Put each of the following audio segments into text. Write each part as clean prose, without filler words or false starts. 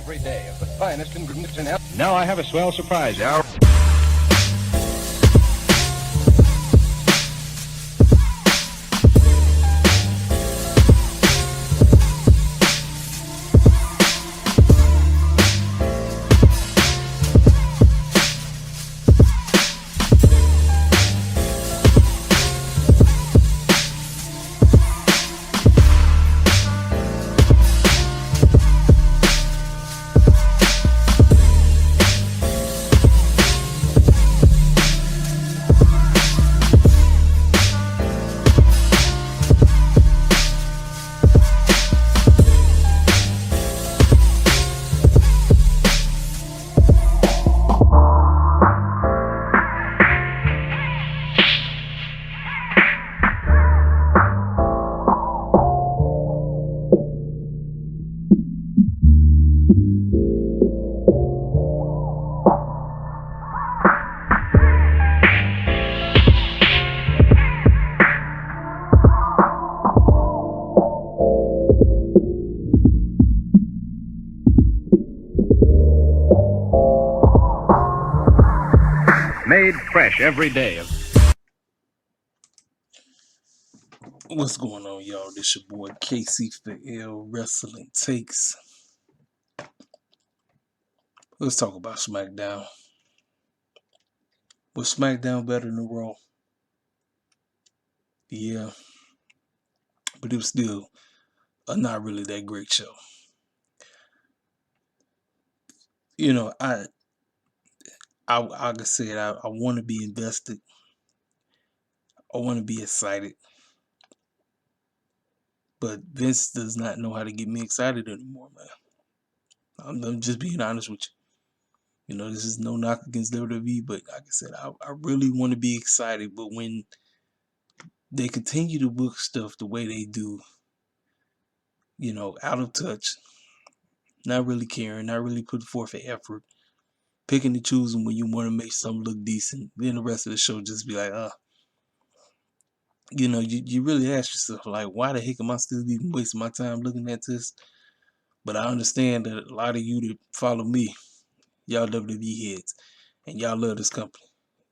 every day of the finest ingredients in health. Now I have a swell surprise. Made fresh every day. What's going on, y'all? This your boy KC for L Wrestling Takes. Let's talk about Smackdown. Was Smackdown better than Raw? Yeah, but it was still not really that great show. You know, like I said, I want to be invested. I want to be excited. But Vince does not know how to get me excited anymore, man. I'm just being honest with you. You know, this is no knock against WWE, but like I said, I really want to be excited. But when they continue to book stuff the way they do, you know, out of touch, not really caring, not really putting forth an effort, picking and choosing when you want to make something look decent, then the rest of the show just be like, you know, you really ask yourself, like, why the heck am I still even wasting my time looking at this? But I understand that a lot of you that follow me, y'all WWE heads, and y'all love this company.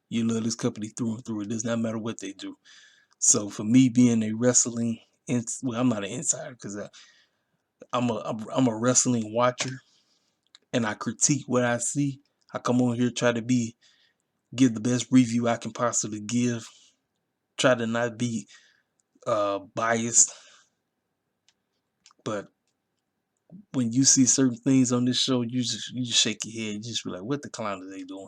You love this company through and through. It does not matter what they do. So for me being a wrestling, well, I'm not an insider because I'm a wrestling watcher, and I critique what I see. I come on here try to give the best review I can possibly give. Try to not be biased, but when you see certain things on this show, you just shake your head. You just be like, what the clown are they doing?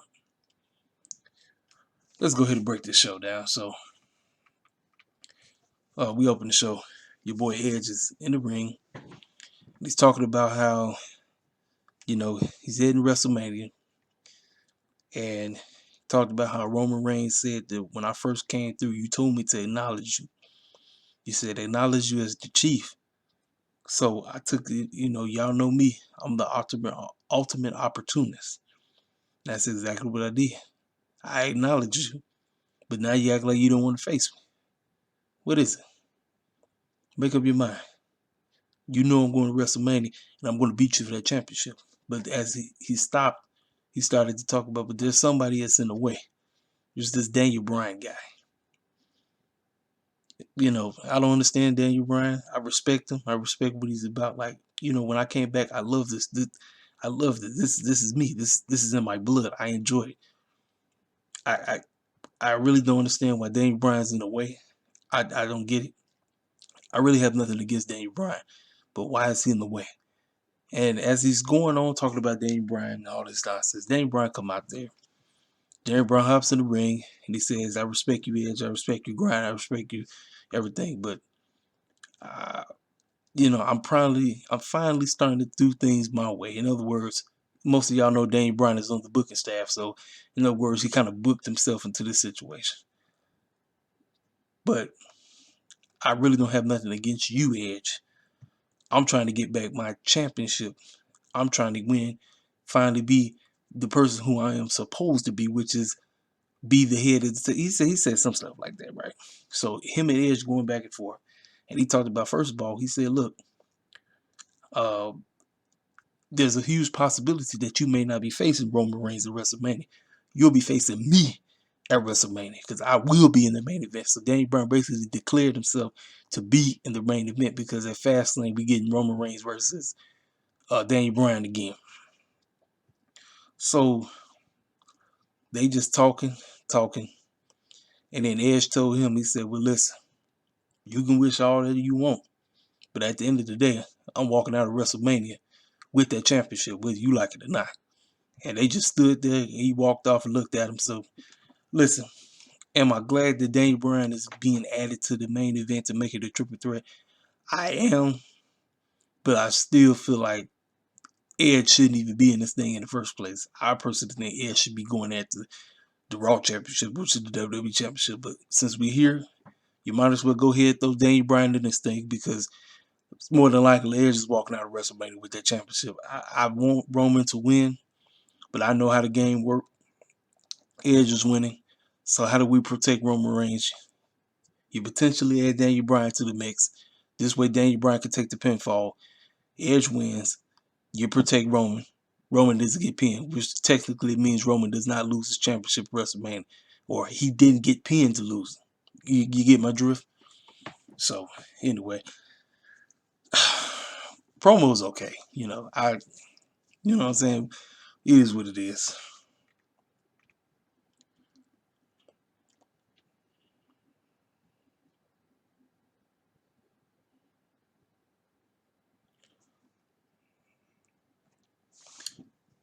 Let's go ahead and break this show down. So we open the show. Your boy Edge is in the ring. He's talking about how, you know, he's heading WrestleMania, and talked about how Roman Reigns said that when I first came through, you told me to acknowledge you. You said acknowledge you as the chief. So I took it, you know, y'all know me. I'm the ultimate opportunist. That's exactly what I did. I acknowledge you, but now you act like you don't want to face me. What is it? Make up your mind. You know I'm going to WrestleMania and I'm going to beat you for that championship. But as he stopped, he started to talk about, but there's somebody that's in the way. There's this Daniel Bryan guy. You know, I don't understand Daniel Bryan. I respect him. I respect what he's about. Like, you know, when I came back, I love this. I love this. This is me. This is in my blood. I enjoy it. I really don't understand why Daniel Bryan's in the way. I don't get it. I really have nothing against Daniel Bryan, but why is he in the way? And as he's going on talking about Daniel Bryan and all this nonsense, Daniel Bryan come out there. Daniel Bryan hops in the ring and he says, I respect you, Edge. I respect your grind. I respect you, everything. But, you know, I'm finally starting to do things my way. In other words, most of y'all know Daniel Bryan is on the booking staff. So, in other words, he kind of booked himself into this situation. But I really don't have nothing against you, Edge. I'm trying to get back my championship. I'm trying to win, finally be the person who I am supposed to be, which is be the head of the, he said some stuff like that, right? So him and Edge going back and forth. And he talked about, first of all, he said, look, there's a huge possibility that you may not be facing Roman Reigns at WrestleMania. You'll be facing me at WrestleMania because I will be in the main event. So Daniel Bryan basically declared himself to be in the main event because at Fastlane we getting Roman Reigns versus Daniel Bryan again. So they just talking, and then Edge told him, he said, "Well, listen, you can wish all that you want, but at the end of the day, I'm walking out of WrestleMania with that championship, whether you like it or not." And they just stood there, and he walked off and looked at him. So, listen, am I glad that Daniel Bryan is being added to the main event to make it a triple threat? I am, but I still feel like Edge shouldn't even be in this thing in the first place. I personally think Edge should be going after the Raw Championship, which is the WWE Championship. But since we're here, you might as well go ahead and throw Daniel Bryan in this thing because it's more than likely Edge is walking out of WrestleMania with that championship. I want Roman to win, but I know how the game works. Edge is winning. So how do we protect Roman Reigns? You potentially add Daniel Bryan to the mix. This way Daniel Bryan can take the pinfall. Edge wins. You protect Roman. Roman doesn't get pinned, which technically means Roman does not lose his championship at WrestleMania. Or he didn't get pinned to lose. You get my drift? So, anyway. Promo's okay. You know what I'm saying? It is what it is.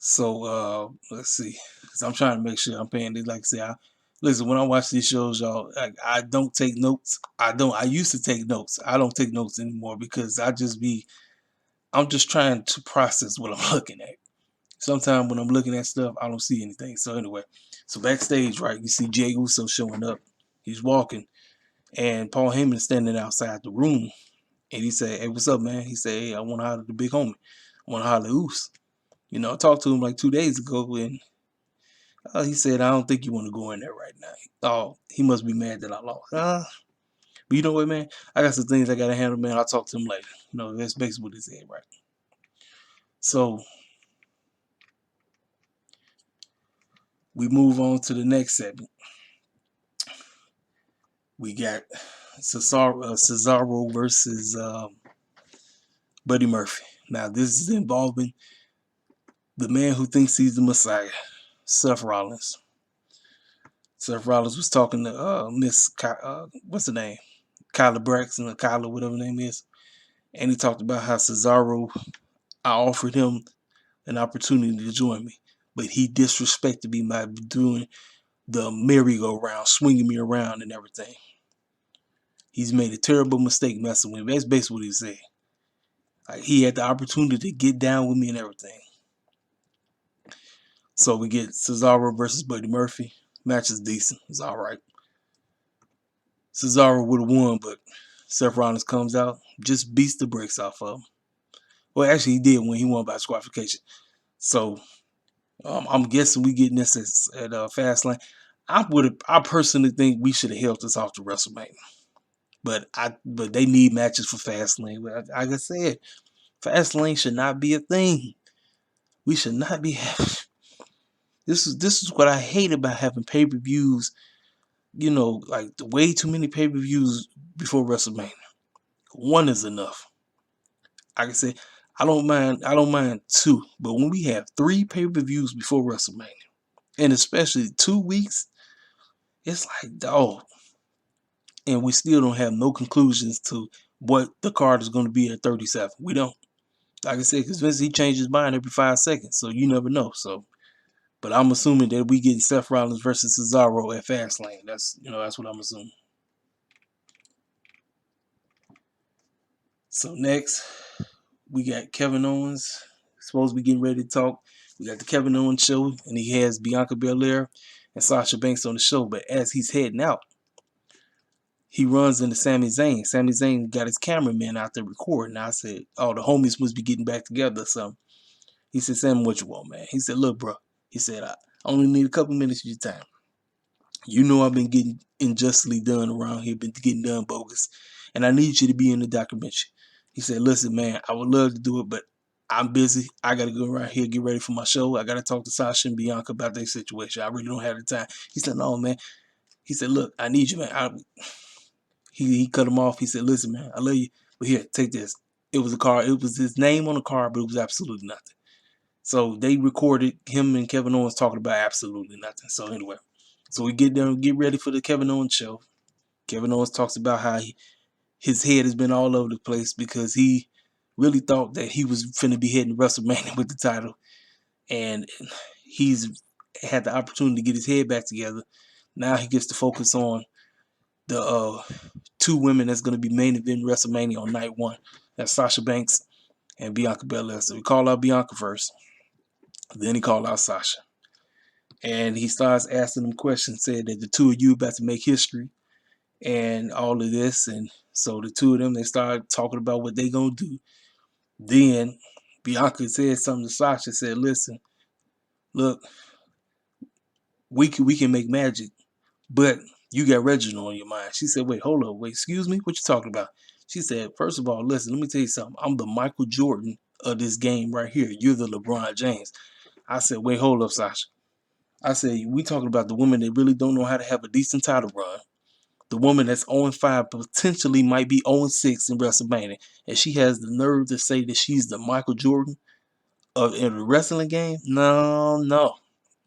So let's see. So I'm trying to make sure I'm paying this. Like I say, listen, when I watch these shows, y'all, I don't take notes. I used to take notes. I don't take notes anymore because I'm just trying to process what I'm looking at. Sometimes when I'm looking at stuff, I don't see anything. So anyway, so backstage, right, you see Jey Uso showing up. He's walking, and Paul Heyman is standing outside the room, and he said, "Hey, what's up, man?" He said, "Hey, I want to holler at the big homie. I want to holler at Uso." You know, I talked to him like 2 days ago, and he said, "I don't think you want to go in there right now." Oh, he must be mad that I lost. But you know what, man? I got some things I got to handle, man. I'll talk to him later. You know, that's basically what he said, right? So we move on to the next segment. We got Cesaro versus Buddy Murphy. Now, this is involving the man who thinks he's the Messiah, Seth Rollins. Seth Rollins was talking to what's her name? Kyla Braxton or Kyla, whatever her name is. And he talked about how Cesaro, I offered him an opportunity to join me, but he disrespected me by doing the merry-go-round, swinging me around and everything. He's made a terrible mistake messing with me. That's basically what he said. Like, he had the opportunity to get down with me and everything. So we get Cesaro versus Buddy Murphy. Match is decent. It's all right. Cesaro would have won, but Seth Rollins comes out, just beats the brakes off of him. Well, actually, he did win. He won by disqualification. So I'm guessing we getting this at Fastlane. I personally think we should have held this off to WrestleMania, but they need matches for Fastlane. Like I said, Fastlane should not be a thing. We should not be having. This is what I hate about having pay-per-views. You know, like way too many pay-per-views before WrestleMania. One is enough. Like I said, I don't mind two, but when we have three pay-per-views before WrestleMania, and especially 2 weeks, it's like, dog. And we still don't have no conclusions to what the card is going to be at 37. We don't. Like I said, because Vince, he changes his mind every 5 seconds, so you never know. So, but I'm assuming that we get Seth Rollins versus Cesaro at Fastlane. That's what I'm assuming. So next, we got Kevin Owens. Supposed to be getting ready to talk. We got the Kevin Owens show, and he has Bianca Belair and Sasha Banks on the show. But as he's heading out, he runs into Sami Zayn. Sami Zayn got his cameraman out there recording. I said, "Oh, the homies must be getting back together." So he said, "Sam, what you want, man?" He said, "Look, bro." He said, "I only need a couple minutes of your time. You know I've been getting unjustly done around here, been getting done bogus, and I need you to be in the documentary." He said, "Listen, man, I would love to do it, but I'm busy. I gotta go around here, get ready for my show. I gotta talk to Sasha and Bianca about their situation. I really don't have the time. He said, no, man. He said, look, I need you, man. He cut him off. He said, listen, man, I love you, but here, take this. It was a card. It was his name on the card, but it was absolutely nothing. So they recorded him and Kevin Owens talking about absolutely nothing. So anyway, so we get there, get ready for the Kevin Owens show. Kevin Owens talks about how his head has been all over the place because he really thought that he was finna be heading WrestleMania with the title, and he's had the opportunity to get his head back together. Now he gets to focus on the two women that's going to be main event WrestleMania on night one. That's Sasha Banks and Bianca Belair. So we call out Bianca first. Then he called out Sasha. And he starts asking them questions, said that the two of you about to make history and all of this. And so the two of them, they start talking about what they going to do. Then Bianca said something to Sasha, said, listen, look, we can make magic, but you got Reginald on your mind. She said, wait, hold up, wait, excuse me? What you talking about? She said, first of all, listen, let me tell you something. I'm the Michael Jordan of this game right here. You're the LeBron James. I said, wait, hold up, Sasha. I said, we talking about the woman that really don't know how to have a decent title run. The woman that's 0-5 potentially might be 0-6 in WrestleMania. And she has the nerve to say that she's the Michael Jordan of in the wrestling game? No, no.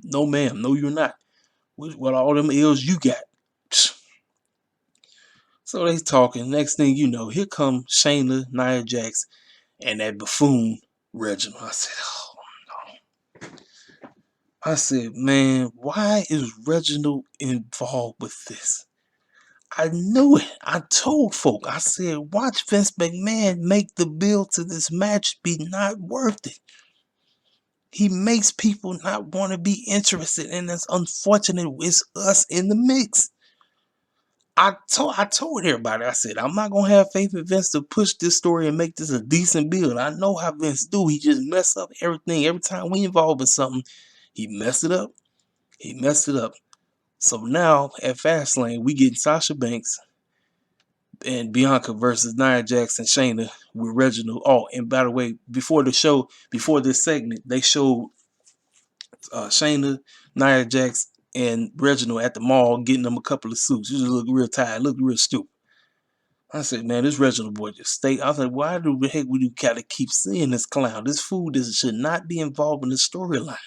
No, ma'am. No, you're not. What all them ills you got? So they talking. Next thing you know, here come Shayna, Nia Jax, and that buffoon Reginald. I said, oh no. I said, man, why is Reginald involved with this? I knew it. I told folk. I said, watch Vince McMahon make the bill to this match be not worth it. He makes people not want to be interested, and it's unfortunate it's us in the mix. I told everybody, I said, I'm not gonna have faith in Vince to push this story and make this a decent build. I know how Vince do. He just mess up everything. Every time we involve in something, he messed it up. He messed it up. So now at Fastlane, we get Sasha Banks and Bianca versus Nia Jax and Shayna with Reginald. Oh, and by the way, before the show, before this segment, they showed Shayna, Nia Jax, and Reginald at the mall getting them a couple of suits. You just look real tired, look real stupid. I said, man, this Reginald boy just stay. I was like, why the heck would you gotta keep seeing this clown? This fool should not be involved in the storyline.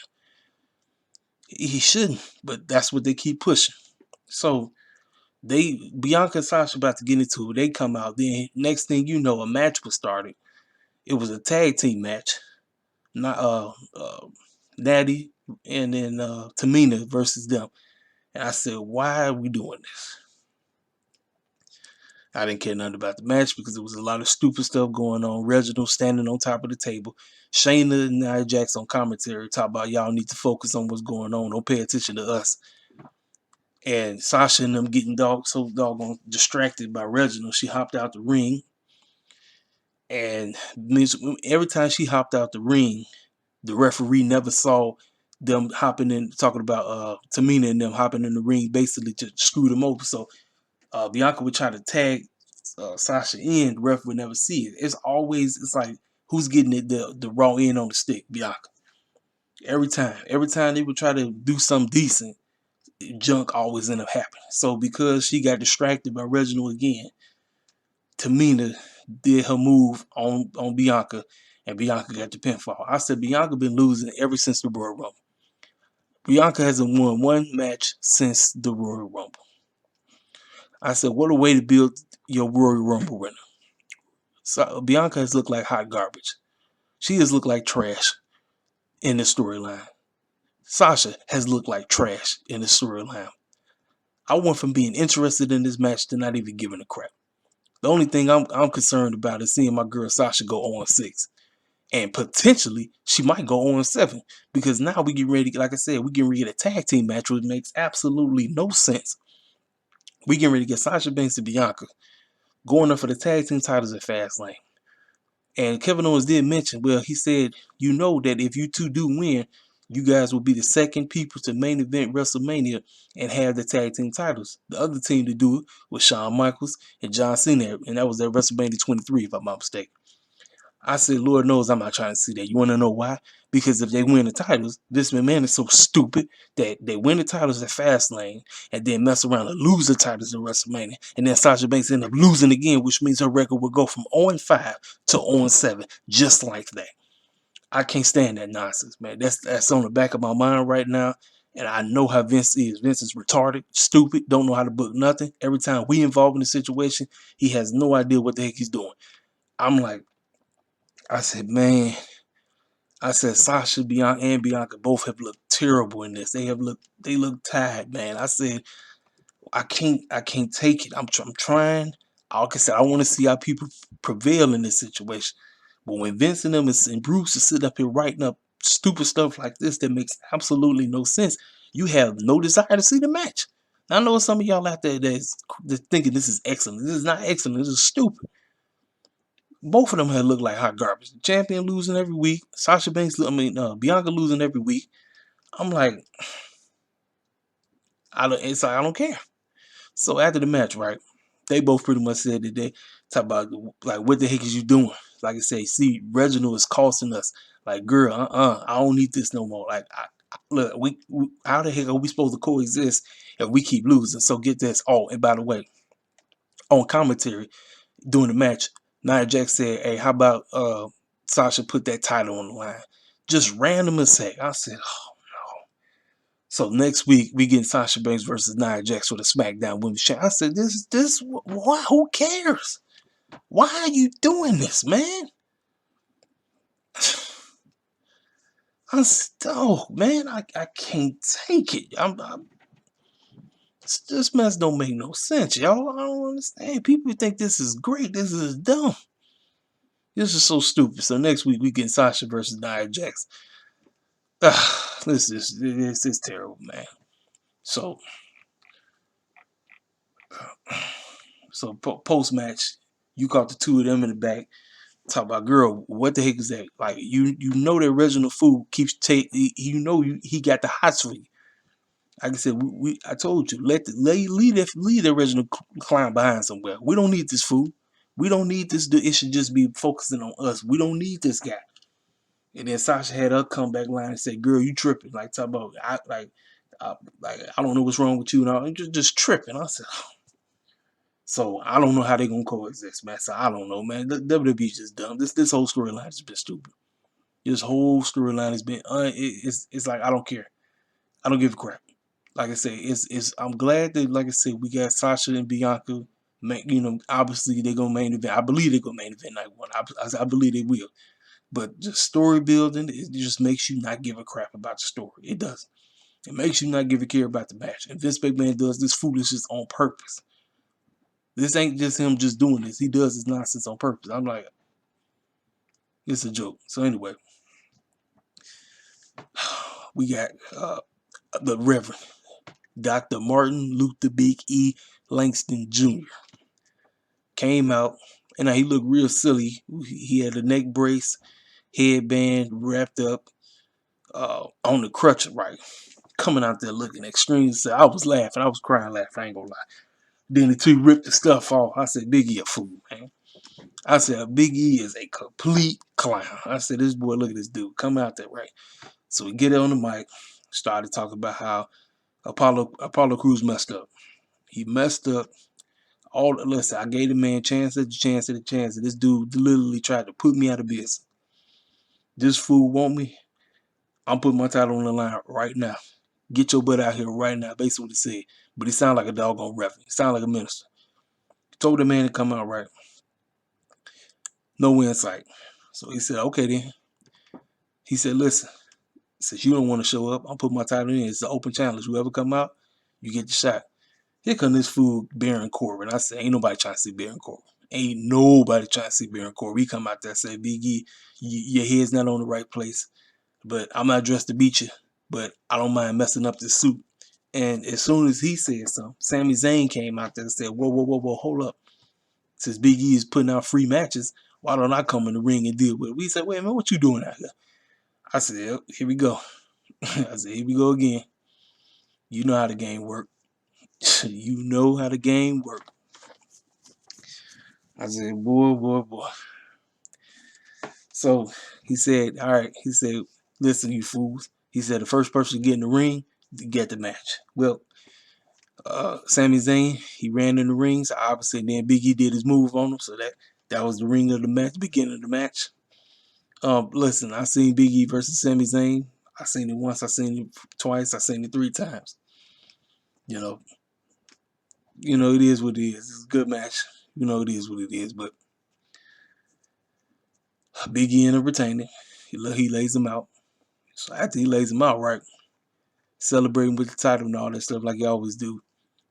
He shouldn't, but that's what they keep pushing. So Bianca and Sasha about to get into it. They come out. Then next thing you know, a match was started. It was a tag team match. Not Natty and then Tamina versus them. And I said, why are we doing this? I didn't care nothing about the match because there was a lot of stupid stuff going on. Reginald standing on top of the table. Shayna and Nia Jax on commentary talk about y'all need to focus on what's going on. Don't pay attention to us. And Sasha and them getting so doggone distracted by Reginald. She hopped out the ring. And every time she hopped out the ring, the referee never saw them hopping in, talking about Tamina and them hopping in the ring, basically to screw them over. So Bianca would try to tag Sasha in, the ref would never see it. It's like who's getting it the raw end on the stick, Bianca. Every time they would try to do something decent, junk always end up happening. So because she got distracted by Reginald again, Tamina did her move on Bianca, and Bianca got the pinfall. I said Bianca been losing ever since the Royal Rumble. Bianca hasn't won one match since the Royal Rumble. I said, what a way to build your Royal Rumble winner. So Bianca has looked like hot garbage. She has looked like trash in the storyline. Sasha has looked like trash in the storyline. I went from being interested in this match to not even giving a crap. The only thing I'm concerned about is seeing my girl Sasha go 0-6. And potentially, she might go 0-7. Because now we get ready, like I said, we get ready to get a tag team match, which makes absolutely no sense. We get ready to get Sasha Banks and Bianca going up for the tag team titles at Fastlane. And Kevin Owens did mention, well, he said, you know that if you two do win, you guys will be the second people to main event WrestleMania and have the tag team titles. The other team to do it was Shawn Michaels and John Cena, and that was at WrestleMania 23, if I'm not mistaken. I said, Lord knows I'm not trying to see that. You want to know why? Because if they win the titles, this man is so stupid that they win the titles at Fastlane and then mess around and lose the titles at WrestleMania. And then Sasha Banks end up losing again, which means her record will go from 0-5 to 0-7, just like that. I can't stand that nonsense, man. That's on the back of my mind right now. And I know how Vince is. Vince is retarded, stupid, don't know how to book nothing. Every time we involve in the situation, he has no idea what the heck he's doing. I'm like, I said, man, I said Sasha, and Bianca both have looked terrible in this. They look tired, man. I said, I can't take it. I'm trying. Like I said, I want to see how people prevail in this situation. But when Vince and them and Bruce is sitting up here writing up stupid stuff like this that makes absolutely no sense, you have no desire to see the match. I know some of y'all out there that's thinking this is excellent. This is not excellent. This is stupid. Both of them had looked like hot garbage. The champion losing every week. Sasha Banks, Bianca losing every week. I'm like, I don't care. So after the match, right, they both pretty much said that they talk about like, what the heck is you doing? Like I say, see, Reginald is costing us. Like, girl, I don't need this no more. Like, look, we how the heck are we supposed to coexist if we keep losing? So get this. Oh, and by the way, on commentary during the match, Nia Jax said, "Hey, how about Sasha put that title on the line?" Just random as heck. I said, "Oh no." So next week we get Sasha Banks versus Nia Jax for the Smackdown Women's Champion. I said, "This, why? Who cares? Why are you doing this, man?" I'm stoked, man. I can't take it. This mess don't make no sense, y'all. I don't understand. People think this is great. This is dumb. This is so stupid. So next week we get Sasha versus Nia Jax. This is terrible, man. So post match, you caught the two of them in the back. Talk about, girl, what the heck is that? Like, you know the original food keeps he got the hots for you. Like I said, I told you, leave the original clown behind somewhere. We don't need this food. We don't need this. It should just be focusing on us. We don't need this guy. And then Sasha had her comeback line and said, "Girl, you tripping?" Like, talk about, I don't know what's wrong with you, and I'm just tripping. I said, so I don't know how they're gonna coexist, man. So I don't know, man. The WWE is just dumb. This whole storyline has been stupid. This whole storyline has been it's like, I don't care. I don't give a crap. Like I say, I'm glad that, like I said, we got Sasha and Bianca. Obviously they're gonna main event. I believe they're gonna main event night one. I believe they will. But just story building, it just makes you not give a crap about the story. It does. It makes you not give a care about the match. And Vince McMahon does this foolishness on purpose. This ain't just him just doing this. He does this nonsense on purpose. I'm like, it's a joke. So anyway, we got the Reverend Dr. Martin Luther Big E Langston Jr. came out, and he looked real silly. He had a neck brace, headband wrapped up on the crutch, right? Coming out there looking extreme. So I was laughing. I was crying laughing. I ain't gonna lie. Then the two ripped the stuff off. I said, Big E a fool, man. I said, Big E is a complete clown. I said, this boy, look at this dude. Come out there, right? So we get on the mic, started talking about how Apollo Crews messed up. He messed up. Listen, I gave the man chance after chance after chance, and this dude literally tried to put me out of business. This fool want me. I'm putting my title on the line right now. Get your butt out here right now, basically what he said. But he sounded like a doggone reverend. He sounded like a minister. Told the man to come out right. No insight. So he said, okay then. He said, listen, since you don't want to show up, I'll put my title in. It's an open challenge. Whoever come out, you get the shot. Here come this fool, Baron Corbin. I said, ain't nobody trying to see Baron Corbin. Ain't nobody trying to see Baron Corbin. He come out there and say, Big E, your head's not on the right place. But I'm not dressed to beat you. But I don't mind messing up this suit. And as soon as he said something, Sami Zayn came out there and said, whoa, hold up. Since Big E is putting out free matches, why don't I come in the ring and deal with it? We said, wait a minute, what you doing out here? I said, yep, here we go. I said, here we go again. You know how the game work. You know how the game work. I said, boy. So he said, all right, he said, listen, you fools. He said the first person to get in the ring to get the match. Well, Sami Zayn, he ran in the ring, so obviously then Big E did his move on him, so that was the ring of the match, beginning of the match. Listen, I seen Big E versus Sami Zayn. I seen it once, I seen it twice, I seen it 3 times. You know, it is what it is. It's a good match. It is what it is. But Big E ended up retaining. He lays him out. So after he lays him out, right, celebrating with the title and all that stuff like he always do.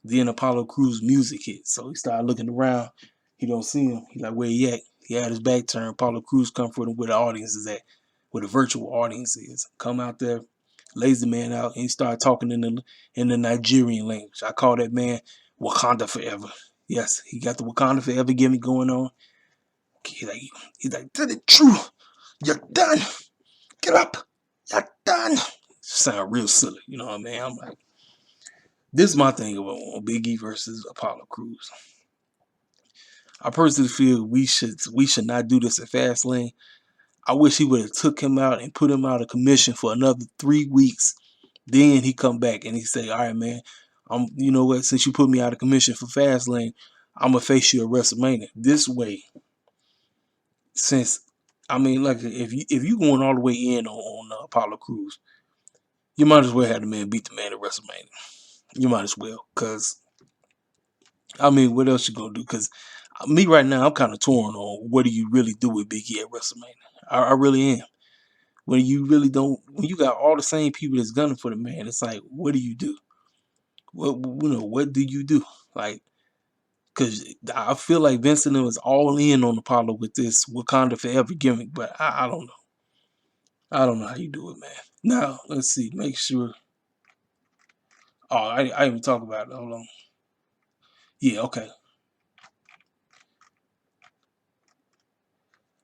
Then Apollo Crews' music hit. So he started looking around. He don't see him. He like, where he at? He had his back turned. Apollo Crews come for him where the audience is at, where the virtual audience is. Come out there, lays the man out, and he started talking in the Nigerian language. I call that man Wakanda Forever. Yes, he got the Wakanda Forever gimmick going on. He's like, tell the truth. You're done. Get up. You're done. Sound real silly. You know what I mean? I'm like, this is my thing about Big E versus Apollo Crews. I personally feel we should not do this at Fastlane. I wish he would have took him out and put him out of commission for another 3 weeks. Then he come back and he say, all right, man, you know what, since you put me out of commission for Fastlane, I'm gonna face you at WrestleMania. This way, since like if you going all the way in on Apollo Crews, you might as well have the man beat the man at WrestleMania. You might as well, cause what else you gonna do? Cause me right now, I'm kind of torn on what do you really do with Big E at WrestleMania. I really am. When you really don't, when you got all the same people that's gunning for the man, it's like, what do you do? What do you do? Like, cause I feel like Vincent was all in on Apollo with this Wakanda Forever gimmick, but I don't know. I don't know how you do it, man. Now let's see. Make sure. Oh, I didn't even talk about it. Hold on. Yeah, okay.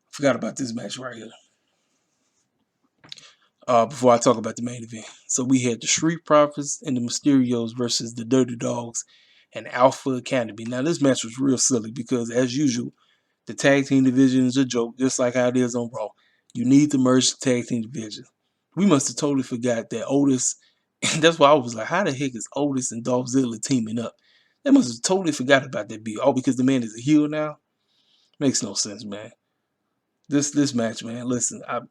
Forgot about this match right here. Before I talk about the main event. So we had the Street Profits and the Mysterios versus the Dirty Dogs and Alpha Academy. Now this match was real silly because as usual, the tag team division is a joke, just like how it is on Raw. You need to merge the tag team division. We must have totally forgot that Otis, that's why I was like, how the heck is Otis and Dolph Ziggler teaming up? They must have totally forgot about that beat. All because the man is a heel now? Makes no sense, man. This match, man, listen, I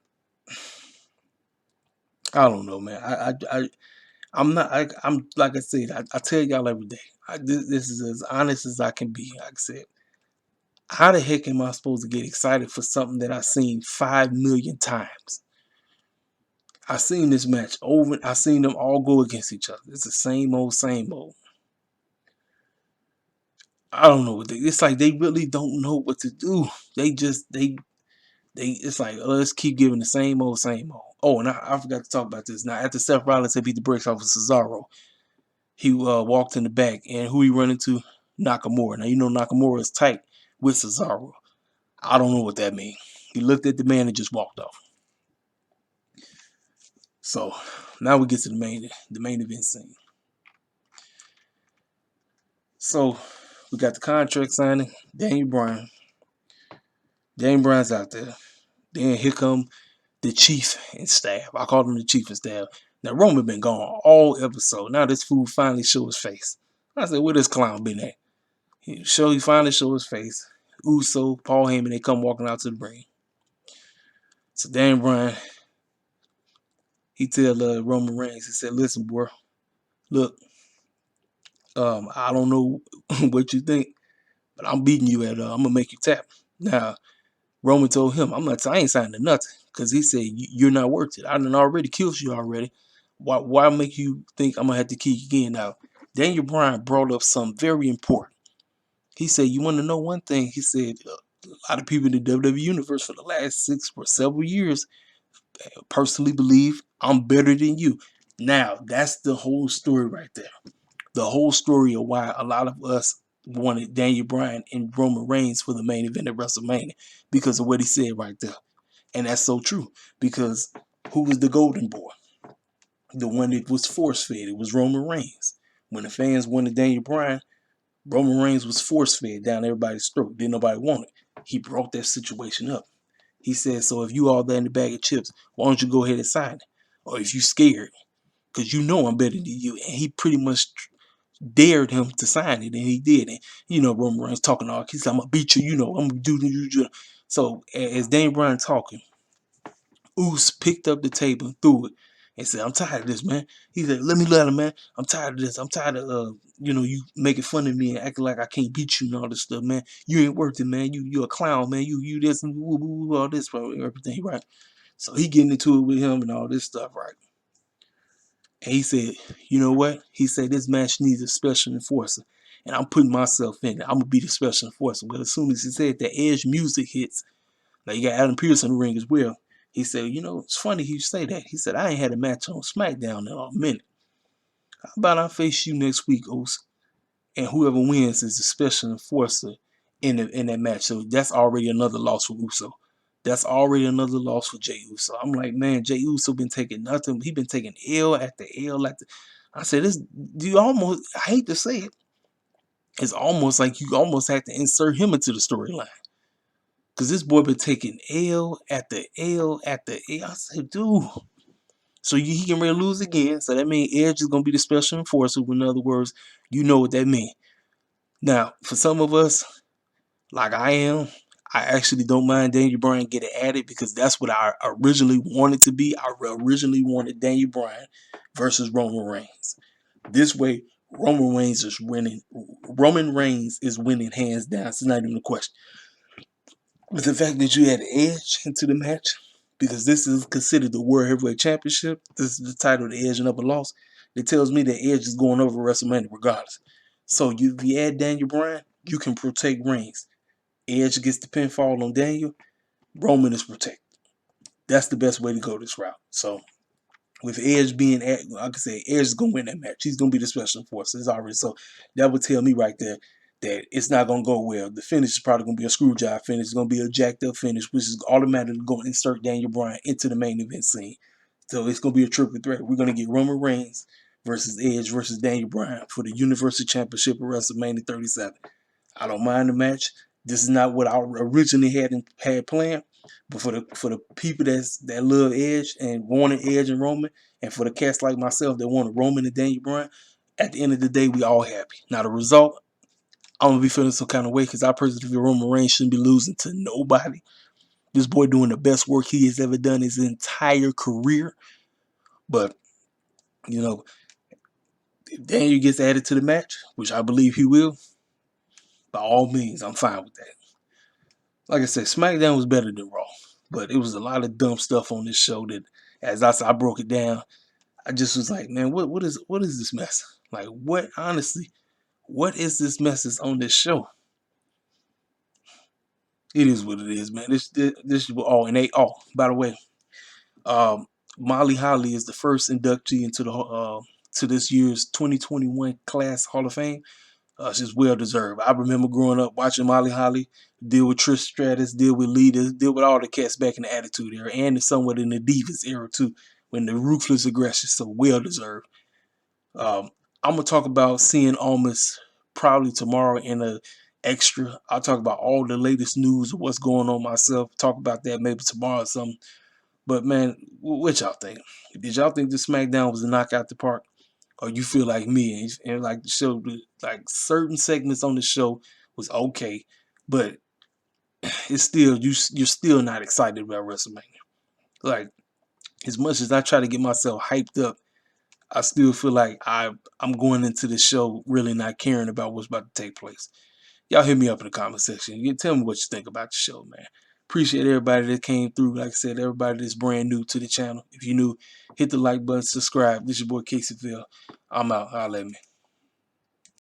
don't know, man. I'm not. I'm like I said. I tell y'all every day. This is as honest as I can be. Like I said, how the heck am I supposed to get excited for something that I've seen 5 million times? I've seen this match over. I've seen them all go against each other. It's the same old, same old. I don't know what it's like. They really don't know what to do. They just they. It's like, let's keep giving the same old, same old. Oh, and I forgot to talk about this. Now, after Seth Rollins had beat the brakes off of Cesaro, he walked in the back, and who he run into? Nakamura. Now, you know Nakamura is tight with Cesaro. I don't know what that means. He looked at the man and just walked off. So now we get to the main event scene. So we got the contract signing. Daniel Bryan. Daniel Bryan's out there. Then here come the chief and staff. I call him the chief and staff. Now Roman been gone all episode. Now this fool finally show his face. I said, where this clown been at? He finally show his face. Uso, Paul Heyman, they come walking out to the ring. So Dan Bryan, he tell Roman Reigns, he said, listen, boy, look, I don't know what you think, but I'm beating you at, I'm gonna make you tap. Now, Roman told him, I ain't signing nothing, because he said, you're not worth it. I done already killed you already. Why make you think I'm gonna have to kill you again? Now, Daniel Bryan brought up something very important. He said, you want to know one thing? He said, a lot of people in the WWE universe for the last 6 or several years personally believe I'm better than you. Now, that's the whole story right there. The whole story of why a lot of us wanted Daniel Bryan and Roman Reigns for the main event at WrestleMania because of what he said right there. And that's so true because who was the golden boy? The one that was force-fed. It was Roman Reigns. When the fans wanted Daniel Bryan, Roman Reigns was force-fed down everybody's throat. Didn't nobody want it. He brought that situation up. He said, so if you all there in the bag of chips, why don't you go ahead and sign it? Or if you scared, because you know I'm better than you. And he pretty much dared him to sign it, and he did. And Roman Reigns talking all, he's like, I'm gonna beat you, I'm gonna do you. So as Daniel Bryan talking, Uso picked up the table and threw it and said, I'm tired of this, man. He said, let him, man. I'm tired of this. I'm tired of you making fun of me and acting like I can't beat you and all this stuff, man. You ain't worth it, man. You're a clown, man. You this and all this, everything, right? So he getting into it with him and all this stuff, right? And he said, you know what? He said, this match needs a special enforcer. And I'm putting myself in it. I'm going to be the special enforcer. But as soon as he said that Edge music hits, now you got Adam Pearce in the ring as well. He said, it's funny you say that. He said, I ain't had a match on Smackdown in a minute. How about I face you next week, Oos? And whoever wins is the special enforcer in that match. So that's already another loss for Uso. That's already another loss for Jey Uso. I'm like, man, Jey Uso been taking nothing. He been taking L after L after. I said, I hate to say it, it's almost like you almost have to insert him into the storyline. Because this boy been taking L after L after L. I said, dude. So he can really lose again. So that means Edge is going to be the special enforcer. In other words, you know what that means. Now, for some of us, like I am, I actually don't mind Daniel Bryan getting added because that's what I originally wanted to be. I originally wanted Daniel Bryan versus Roman Reigns. This way, Roman Reigns is winning. Roman Reigns is winning hands down. It's not even a question. But the fact that you had Edge into the match, because this is considered the World Heavyweight Championship, this is the title of the Edge and Upper Loss, it tells me that Edge is going over WrestleMania regardless. So if you add Daniel Bryan, you can protect Reigns. Edge gets the pinfall on Daniel, Roman is protected. That's the best way to go this route. So with Edge being at, like I said, Edge is gonna win that match. He's gonna be the special enforcer. It's already so that would tell me right there that it's not gonna go well. The finish is probably gonna be a screw job finish. It's gonna be a jacked up finish, which is automatically gonna insert Daniel Bryan into the main event scene. So it's gonna be a triple threat. We're gonna get Roman Reigns versus Edge versus Daniel Bryan for the Universal Championship of WrestleMania 37. I don't mind the match. This is not what I originally had planned, but for the people that love Edge and wanted Edge and Roman, and for the cats like myself that wanted Roman and Daniel Bryan, at the end of the day, we all happy. Now the result, I'm gonna be feeling some kind of way because I personally feel Roman Reigns shouldn't be losing to nobody. This boy doing the best work he has ever done his entire career. But if Daniel gets added to the match, which I believe he will, by all means, I'm fine with that. Like I said, SmackDown was better than Raw, but it was a lot of dumb stuff on this show that, as I said, I broke it down. I just was like, man, what is this mess? Like, honestly, what is this mess that's on this show? It is what it is, man. This is all and they all. By the way, Molly Holly is the first inductee into the to this year's 2021 Class Hall of Fame. She's well deserved. I remember growing up watching Molly Holly deal with Trish Stratus, deal with Lita, deal with all the cats back in the Attitude Era, and somewhat in the Divas era too, when the ruthless aggression. So well deserved. I'm gonna talk about seeing Almas probably tomorrow in a extra. I'll talk about all the latest news of what's going on myself. Talk about that maybe tomorrow or something. But man, what y'all think? Did y'all think the SmackDown was a knockout the park? Or you feel like me and like the show, like certain segments on the show was okay, but it's still you're still not excited about WrestleMania. Like as much as I try to get myself hyped up, I still feel like I'm going into the show really not caring about what's about to take place. Y'all hit me up in the comment section. You tell me what you think about the show, man. Appreciate everybody that came through. Like I said, everybody that's brand new to the channel. If you're new, hit the like button, subscribe. This is your boy Caseyville. I'm out. Holla at me.